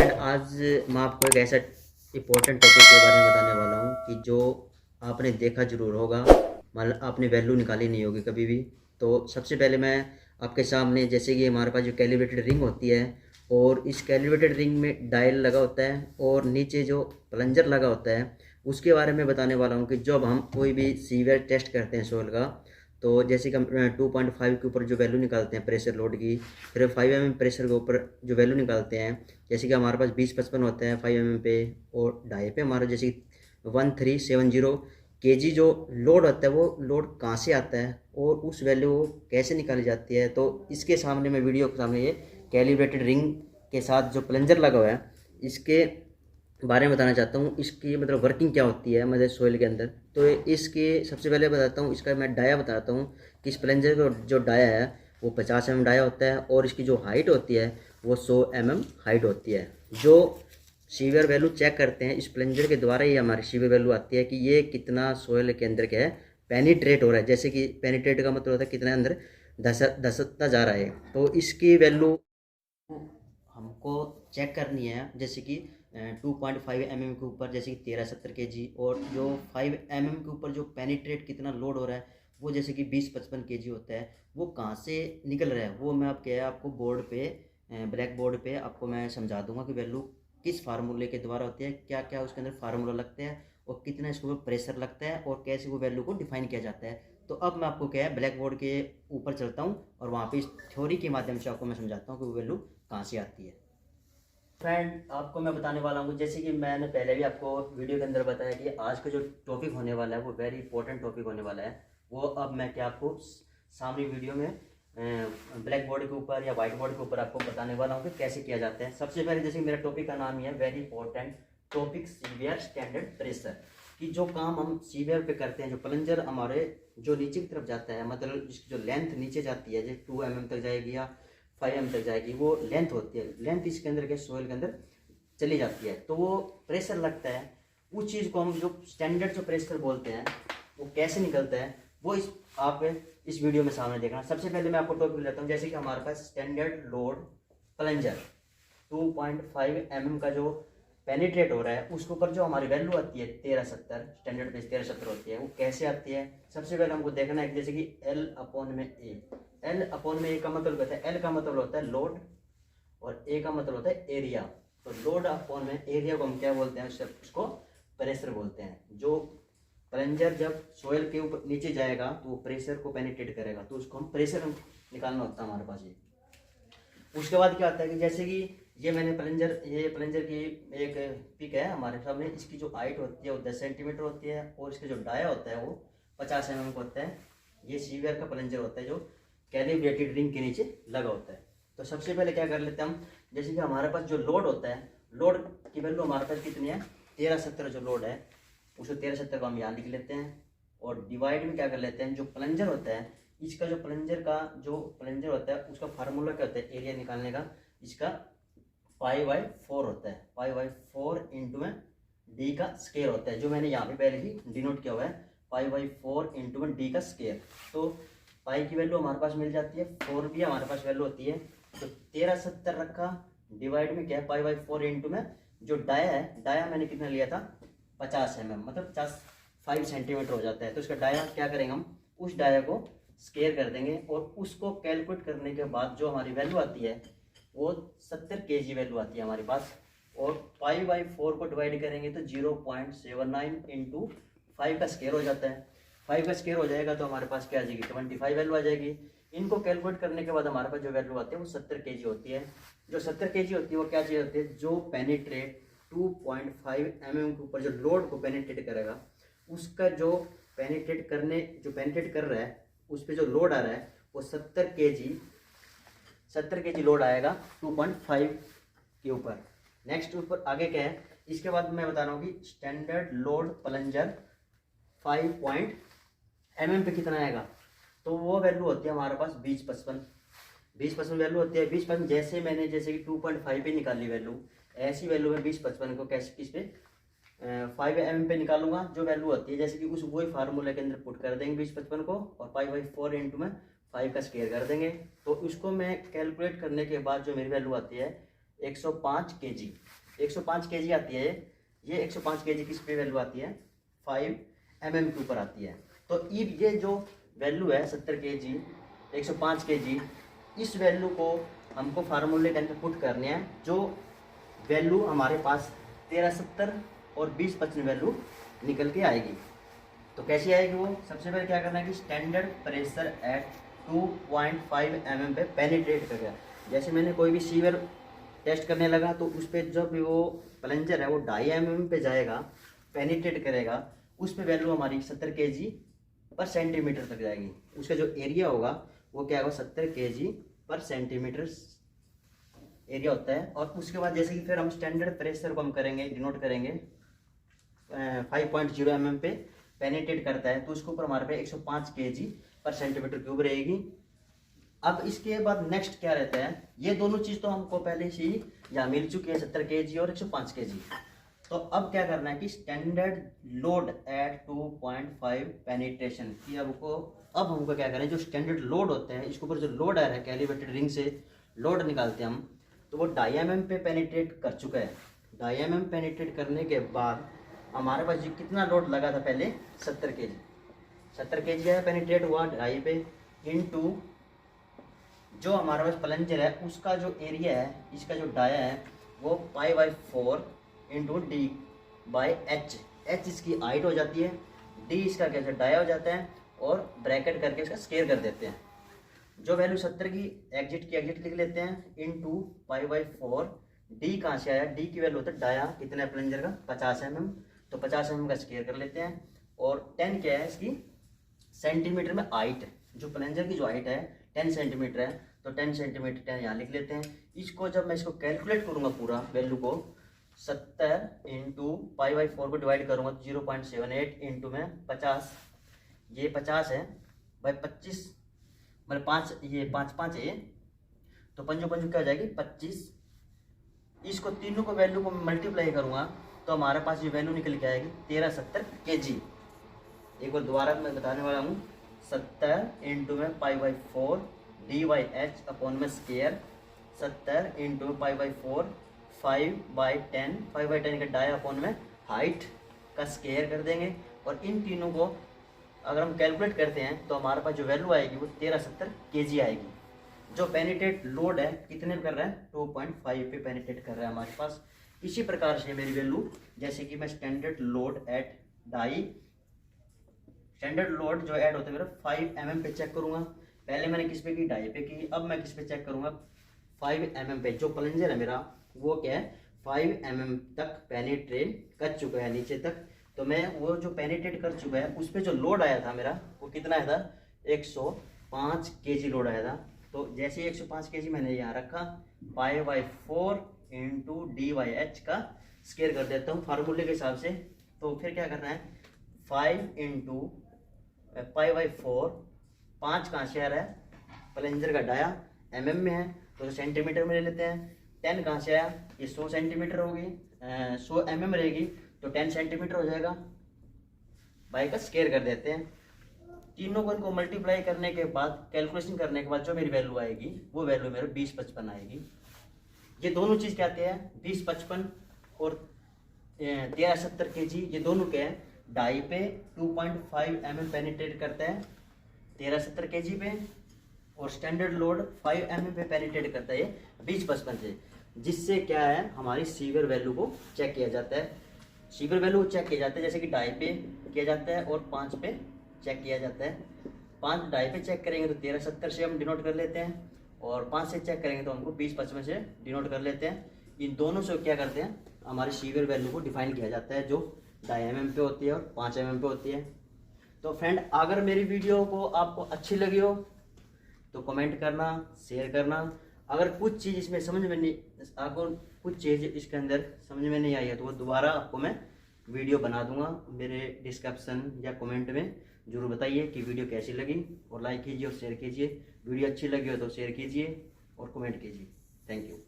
Friend, आज मैं आपको एक ऐसा इम्पोर्टेंट टॉपिक के बारे में बताने वाला हूँ कि जो आपने देखा ज़रूर होगा, मतलब आपने वैल्यू निकाली नहीं होगी कभी भी। तो सबसे पहले मैं आपके सामने, जैसे कि हमारे पास जो कैलिब्रेटेड रिंग होती है और इस कैलिब्रेटेड रिंग में डायल लगा होता है और नीचे जो प्लंजर लगा होता है उसके बारे में बताने वाला हूँ कि जब हम कोई भी सीवियर टेस्ट करते हैं सोil का, तो जैसे कि हम 2.5 के ऊपर जो वैल्यू निकालते हैं प्रेशर लोड की, फिर 5 mm प्रेशर के ऊपर जो वैल्यू निकालते हैं, जैसे कि हमारे पास 20-55 होता है 5 mm पे, और ढाई पे हमारा जैसे 1370 kg जो लोड होता है वो लोड कहाँ से आता है और उस वैल्यू कैसे निकाली जाती है। तो इसके सामने मैं वीडियो के सामने ये कैलिब्रेटेड रिंग के साथ जो प्लंजर लगा हुआ है इसके बारे में बताना चाहता हूँ। इसकी मतलब वर्किंग क्या होती है मतलब सोइल के अंदर। तो इसके सबसे पहले बताता हूँ, इसका मैं डाया बताता हूँ कि इस प्लंजर का जो डाया है वो 50 mm डाया होता है और इसकी जो हाइट होती है वो 100 mm हाइट होती है। जो सीवियर वैल्यू चेक करते हैं इस प्लंजर के द्वारा ही हमारी सीवियर वैल्यू आती है कि ये कितना सोइल के अंदर क्या है पेनिट्रेट हो रहा है। जैसे कि पेनिट्रेट का मतलब होता है कितना अंदर धसता जा रहा है। तो इसकी वैल्यू हमको चेक करनी है, जैसे कि 2.5 mm के ऊपर जैसे कि 1370 kg, और जो 5 mm के ऊपर जो पेनिट्रेट कितना लोड हो रहा है वो जैसे कि 20-55 kg होता है। वो कहाँ से निकल रहा है वो मैं आप क्या है आपको बोर्ड पे, ब्लैक बोर्ड पे आपको मैं समझा दूंगा कि वैल्यू किस फार्मूले के द्वारा होती है, क्या क्या उसके अंदर फार्मूला लगते हैं और कितना इसके ऊपर प्रेशर लगता है और कैसे वो वैल्यू को डिफाइन किया जाता है। तो अब मैं आपको क्या है ब्लैक बोर्ड के ऊपर चलता हूँ और वहाँ पे इस थ्योरी के माध्यम से आपको मैं समझाता हूँ कि वो वैल्यू कहाँ से आती है। फ्रेंड, आपको मैं बताने वाला हूँ, जैसे कि मैंने पहले भी आपको वीडियो के अंदर बताया कि आज का जो टॉपिक होने वाला है वो वेरी इंपॉर्टेंट टॉपिक होने वाला है। वो अब मैं क्या आपको सामने वीडियो में ब्लैक बोर्ड के ऊपर या वाइट बोर्ड के ऊपर आपको बताने वाला हूँ कि कैसे किया जाता है। सबसे पहले जैसे मेरा टॉपिक का नाम ही है very important topic, severe standard pressure. कि जो काम हम सीवियर पे करते हैं, जो प्लंजर हमारे जो नीचे की तरफ जाता है, मतलब जिसकी जो लेंथ नीचे जाती है जैसे 2 mm तक जाएगी या 5 mm तक जाएगी, वो लेंथ होती है, लेंथ इसके अंदर के सोइल के अंदर चली जाती है तो वो प्रेशर लगता है। उस चीज़ को हम जो स्टैंडर्ड जो प्रेशर बोलते हैं वो कैसे निकलता है वो आप इस वीडियो में सामने देखना। सबसे पहले मैं आपको टॉपिक लेता हूँ, जैसे कि हमारे पास स्टैंडर्ड लोड प्लंजर 2.5 mm का जो पेनिट्रेट हो रहा है उसके ऊपर जो हमारी वैल्यू आती है 1370, स्टैंडर्ड बेस 1370 होती है। वो कैसे आती है सबसे पहले हमको देखना है, जैसे कि एल अपॉन में ए। एल अपॉन में ए का मतलब होता है, एल का मतलब होता है लोड और ए का मतलब होता है एरिया। तो लोड अपॉन में एरिया को हम क्या बोलते हैं, उसको प्रेशर बोलते हैं। जो प्लंजर जब सोयल के ऊपर नीचे जाएगा तो वो प्रेशर को पेनिट्रेट करेगा, तो उसको हम प्रेशर निकालना होता है हमारे पास ये। उसके बाद क्या होता है कि जैसे कि ये प्लंजर की एक पिक है हमारे सामने। इसकी जो हाइट होती है वो 10 सेंटीमीटर होती है और इसका जो डाया होता है वो 50 mm का होता है। ये सीवियर का प्लंजर होता है जो कैलिब्रेटेड रिंग के नीचे लगा होता है। तो सबसे पहले क्या कर लेते हैं हम, जैसे कि हमारे पास जो लोड होता है, लोड की वैल्यू हमारे पास कितनी है 1370 जो लोड है उसको 1370 को हम यहाँ लिख लेते हैं और डिवाइड में क्या कर लेते हैं, जो प्लंजर होता है इसका जो प्लंजर होता है उसका फार्मूला क्या होता है एरिया निकालने का, इसका पाई/4 होता है। पाई/4 इंटू में डी का स्केयर होता है, जो मैंने यहाँ पे पहले ही डिनोट किया हुआ है, पाई/4 इंटू में डी का स्केयर। तो पाई की वैल्यू हमारे पास मिल जाती है, 4 भी हमारे पास वैल्यू होती है। तो 1370 रखा, डिवाइड में क्या है पाई/4 इंटू में जो डाया है, डाया मैंने कितना लिया था 50 mm, मतलब 5 सेंटीमीटर हो जाता है। तो इसका डाया क्या करेंगे हम, उस डाया को स्केयर कर देंगे और उसको कैलकुलेट करने के बाद जो हमारी वैल्यू आती है वो 70 kg वैल्यू आती है हमारे पास। और पाई/4 को डिवाइड करेंगे तो 0.79 इंटू 5 का स्केयर हो जाता है। 5 का स्केयर हो जाएगा तो हमारे पास क्या आ जाएगी 25 वैल्यू आ जाएगी। इनको कैलकुलेट करने के बाद हमारे पास जो वैल्यू आती है वो 70 kg होती है। जो 70 kg होती है वो क्या चीज़ होती है, जो पेनिट्रेट 2.5 mm के ऊपर जो लोड को पेनिट्रेट करेगा उसका जो पेनिट्रेट कर रहा है उस पर जो लोड आ रहा है वो 70 kg लोड आएगा 2.5 के ऊपर। नेक्स्ट ऊपर आगे क्या है, इसके बाद मैं बता रहा हूँ कि स्टैंडर्ड लोड प्लंजर 5 पे कितना आएगा। तो वो वैल्यू होती है हमारे पास 20-55 वैल्यू होती है। 20-55 जैसे कि 2.5 पे निकाली वैल्यू, ऐसी वैल्यू में 20-55 को कैसे किस पे 5 पे निकालूंगा जो वैल्यू होती है, जैसे कि उस वही फार्मूला के अंदर पुट कर देंगे 20-55 को और पाई/4 इंटू में 5 का स्केयर कर देंगे। तो उसको मैं कैलकुलेट करने के बाद जो मेरी वैल्यू आती है 105 kg, 105 kg आती है। ये 105 kg किस पे वैल्यू आती है, 5 mm के ऊपर आती है। तो ये जो वैल्यू है 70 kg, 105 kg, इस वैल्यू को हमको फार्मूले के अंदर पुट करने हैं, जो वैल्यू हमारे पास 1370 और 2055 वैल्यू निकल के आएगी। तो कैसी आएगी वो, सबसे पहले क्या करना है कि स्टैंडर्ड प्रेशर एट 2.5 mm पे पेनिट्रेट कर गया। जैसे मैंने कोई भी सीवर टेस्ट करने लगा तो उस पर जब वो प्लंजर है वो 2.5 mm पे जाएगा, पेनिट्रेट करेगा, उस पर वैल्यू हमारी 70 kg पर सेंटीमीटर तक जाएगी। उसका जो एरिया होगा वो क्या होगा, 70 kg पर सेंटीमीटर एरिया होता है। और उसके बाद जैसे कि फिर हम स्टैंडर्ड प्रेशर को हम करेंगे, डिनोट करेंगे 5.0 mm पे पेनिट्रेट करता है, तो उसके ऊपर हमारे पे 105 kg पर सेंटीमीटर क्यूब रहेगी। अब इसके बाद नेक्स्ट क्या रहता है, ये दोनों चीज़ तो हमको पहले से ही यहाँ मिल चुकी है, 70 kg और 105 kg। तो अब क्या करना है कि स्टैंडर्ड लोड एट 2.5 पेनिट्रेशन की अब हमको क्या करना है, जो स्टैंडर्ड लोड होते हैं इसके ऊपर जो लोड आ रहा है कैलिब्रेटेड रिंग से लोड निकालते हैं हम, तो वो 2.5 mm पे पेनिट्रेट कर चुका है। 2.5 mm पेनिट्रेट करने के बाद हमारे पास जो कितना लोड लगा था पहले, 70 kg, 70 kg है पेनिट्रेट हुआ 2.5 पे, इनटू जो हमारे पास प्लंजर है उसका जो एरिया है, इसका जो डाया है वो π/4 into D by H, H इसकी हाइट हो जाती है, डी इसका कैसे डाया हो जाता है, और ब्रैकेट करके इसका स्केयर कर देते हैं। जो वैल्यू 70 की एग्जिट लिख लेते हैं, इनटू π/4, डी कहाँ से आया, डी की वैल्यू होता है डाया कितना है प्लंजर का 50 mm, तो 50 mm का स्केयर कर लेते हैं। और 10 क्या है इसकी सेंटीमीटर में हाइट, जो प्लंजर की जो हाइट है 10 सेंटीमीटर है, तो 10 सेंटीमीटर 10 यहाँ लिख लेते हैं। इसको जब मैं इसको कैलकुलेट करूँगा पूरा वैल्यू को, 70 इंटू π/4 को डिवाइड करूँगा तो 0.78 इंटू में 50, ये 50 है भाई 25, मतलब 5, ये 5 है, तो पंजो क्या हो जाएगी 25। इसको तीनों को वैल्यू को मल्टीप्लाई करूँगा तो हमारे पास ये वैल्यू निकल के आएगी 1370 kg। एक बार दोबारा मैं बताने वाला हूँ, 70 इंटू में π/4 डी बाई एच अपॉन में स्केयर, 70 इंटू π/4 5/10, 5/10 का डाया अपॉन में हाइट का स्केयर कर देंगे। और इन तीनों को अगर हम कैलकुलेट करते हैं तो हमारे पास जो वैल्यू आएगी वो 1370 kg आएगी। जो पेनिट्रेट लोड है कितने पे कर रहा है, 2.5 पे पेनिट्रेट कर रहा है हमारे पास। इसी प्रकार से मेरी वैल्यू, जैसे कि मैं standard load at die, standard load जो ऐड होता है मेरा 5 mm पे चेक करूंगा। पहले मैंने किस पे की, डाई पे की, अब मैं किस पे चेक करूंगा 5 mm पे। जो प्लंजर है मेरा वो क्या है 5 mm तक पेनिट्रेट कर चुका है नीचे तक, तो मैं वो जो पेनिट्रेट कर चुका है उस पर जो लोड आया था मेरा वो कितना आया था, 105 kg लोड आया था। तो जैसे 105 kg मैंने यहाँ रखा, π/4 इंटू डी बाई एच का स्केयर कर देता हूँ फार्मूले के हिसाब से। तो फिर क्या करना है, 5 इंटू π/4, 5 कहाँ से आ रहा है, प्लंजर का डाया mm में है तो सेंटीमीटर में ले लेते हैं। 10 कहाँ से आया, ये 100 सेंटीमीटर होगी, 100 mm रहेगी तो 10 सेंटीमीटर हो जाएगा, बाई का स्केयर कर देते हैं। तीनों को इनको मल्टीप्लाई करने के बाद, कैलकुलेशन करने के बाद जो मेरी वैल्यू आएगी वो वैल्यू मेरे 2055 आएगी। ये दोनों चीज़ क्या आते हैं, 2055 और 1370 kg, ये दोनों क्या है, डाई पे 2.5 mm पेनिट्रेट करता है 1370 kg पे, और स्टैंडर्ड लोड 5 mm पे पेनिट्रेट करता है 2055 से, जिससे क्या है हमारी सीवियर वैल्यू को चेक किया जाता है। सीवियर वैल्यू चेक किया जाता है जैसे कि डाई पे किया जाता है और 5 पे चेक किया जाता है। 5 डाई पे चेक करेंगे तो 1370 से हम डिनोट कर लेते हैं, और 5 से चेक करेंगे तो हमको 2055 से डिनोट कर लेते हैं। इन दोनों से क्या करते हैं, हमारी सीवियर वैल्यू को डिफाइन किया जाता है, जो 2.5 mm पे होती है और 5 mm पे होती है। तो फ्रेंड, अगर मेरी वीडियो को आपको अच्छी लगी हो तो कमेंट करना, शेयर करना। अगर कुछ चीज़ इसमें समझ में नहीं, आपको कुछ चीज़ इसके अंदर समझ में नहीं आई है तो वो दोबारा आपको मैं वीडियो बना दूंगा। मेरे डिस्क्रिप्शन या कमेंट में जरूर बताइए कि वीडियो कैसी लगी, और लाइक कीजिए और शेयर कीजिए। वीडियो अच्छी लगी हो तो शेयर कीजिए और कमेंट कीजिए। Thank you.